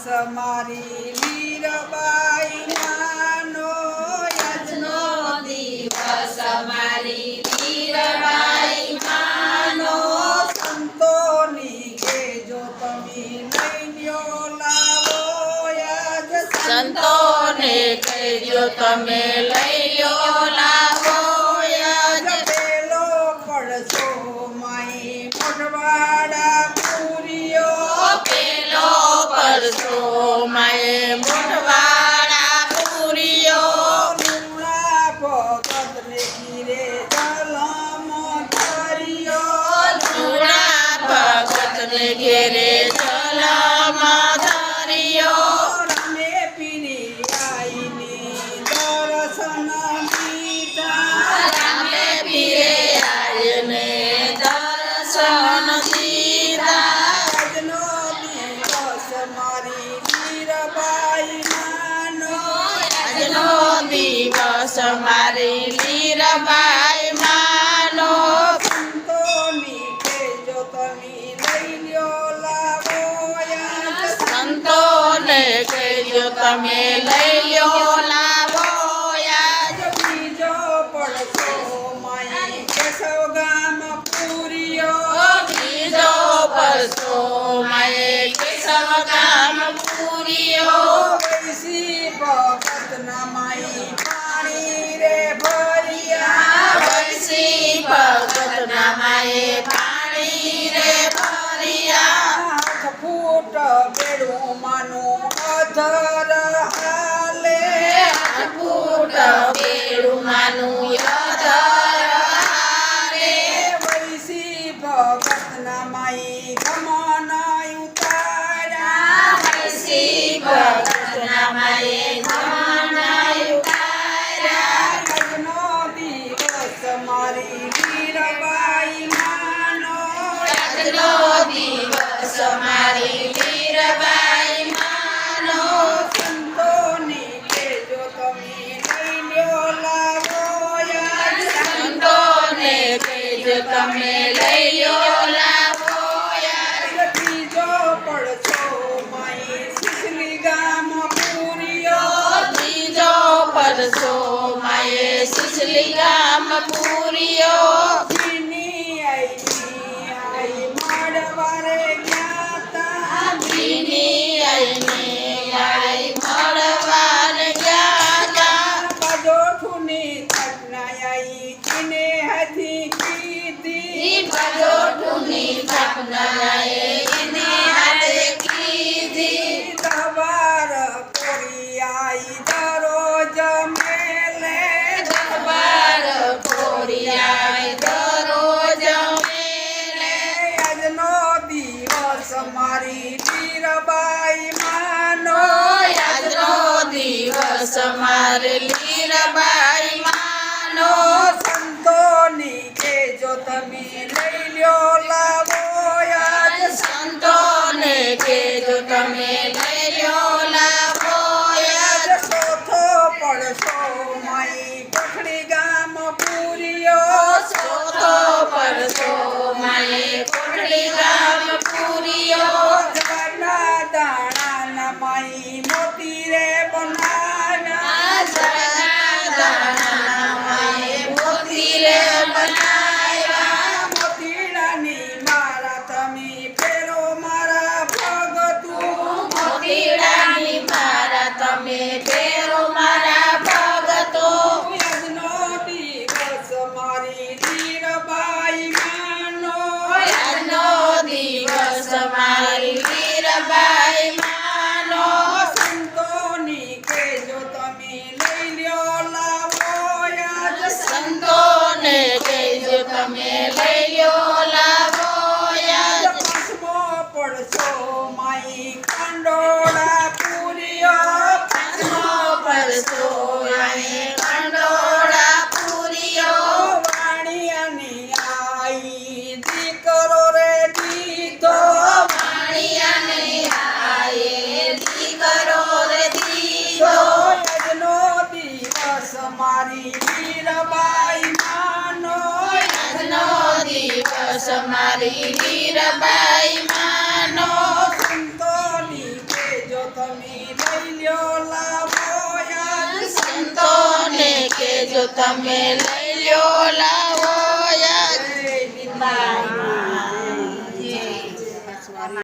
દિવસ મારી વીરબાઈ માનો આજનો દિવસ મારી વીરબાઈ માનો સંતોની કેજો તમે લઈ લ્યો લાવો આજ સંતોને કહેજો તમે લઈ લ્યો લાવો આજ પેલો પડશો માઈ મોઢવાડા પૂરીઓ પેલો પરસો માએ મોઢવાડા પૂરીઓ લુણા ભગતને ઘીરે જલમ ધર્યો જૂના ભગતને ઘેરે જલમાં ધર્યો રમે પીરી આઈને દર્શન લીધા રામે પીરે આયને દર્શન દીધા આજનો દિવસ મારી વીરબાઈ માનો આજનો દિવસ મારી લીરબાઈ માનો સંતોની કેજો તમે લઈ લ્યો લાવો આજ સંતોને કહેજો તમે લઈ લ્યો લાવો આજ બીજો પડશો માઈ કેશવ ગામ પૂરીઓ બીજો પરસો માએ કેશવ ગામ પૂરીઓ વૈસી ભગતના માઈ પાણી રે ભર્યા વૈસી ભગતના માએ પાણી રે ભર્યા હાથ ફૂટ બેડું માનું અધર હાલે ફૂટ બેડું માનું યધર હારે વૈસી ભગતના માઈ ગમન ઉતાર્યા વૈસી ભગતના માએ ગમન ઉતાર્યા આજનો દિવસ મારી વીરબાઈ માનો આજનો દિવસ મારી વીરબાઈ માનો સંતોની કેજો તમે લઈ લ્યો લાવો આજ સંતોને કહેજો તમે લઈ લ્યો લાવો આજ ત્રીજો પડશો માઈ સિસલી ગામ પૂરીઓ ત્રીજો પરસો માએ સિસલી ગામ પૂરીઓ જીની આઈ મળવારે જ્ઞાતા ભીની આઈને મારી મળવાન ગયા બાજોઠુની ઘટના આઈ જીને હાથી કીધી બાજોઠુની સ્થાપનાએ એને હાથે કીધી દરબાર કોરી આઈ દરોજ મેલે દરબાર કોરિયાય દરરોજ મેલે આજનો દિવસ મારી વીરબાઈ માનો આજનો દિવસ મારે લીરબાઈ માનો સંતોની કેજો તમે લઈ લ્યો લાવો આજ સંતોને કહેજો તમે લઈ લ્યો લાવો આજ ચોથો પડશો માઈ કોઠડી ગામ પૂરીઓ ચોથો પરસો માએ કોટડી ગામ પૂરીઓ જવાના દાણા માઈ મોતી રે બનાવ્યા જગના દાણા માએ મોતી રે બનાવ્યા મોતીડાની મારા તમે ફેરો મારા ભગતું મોતીડાની મારા તમે ફેરો મારા ભગતો આજનો દિવસ મારી વીરબાઈ માનો આજનો દિવસ મારી વીરબાઈ માનો સંતોની કેજો તમે લઈ લ્યો લાવો આજ સંતોને કહેજો તમે લઈ લ્યો લાવો આજ પાંચમો પડશો માઈ કંડોળા પૂરીઓ પાંચમો પરસો આએ કંડોળા પૂરીઓ વાણિયાની આઈ દીકરો રે દીધો વાણિયાને આયે દીકરો રે દીધો આજનો દિવસ મારી વીરબાઈ માનો આજનો દિવસ મારી વીરબાઈ માનો સંતોની કેજો તમે લઈ લ્યો લાવો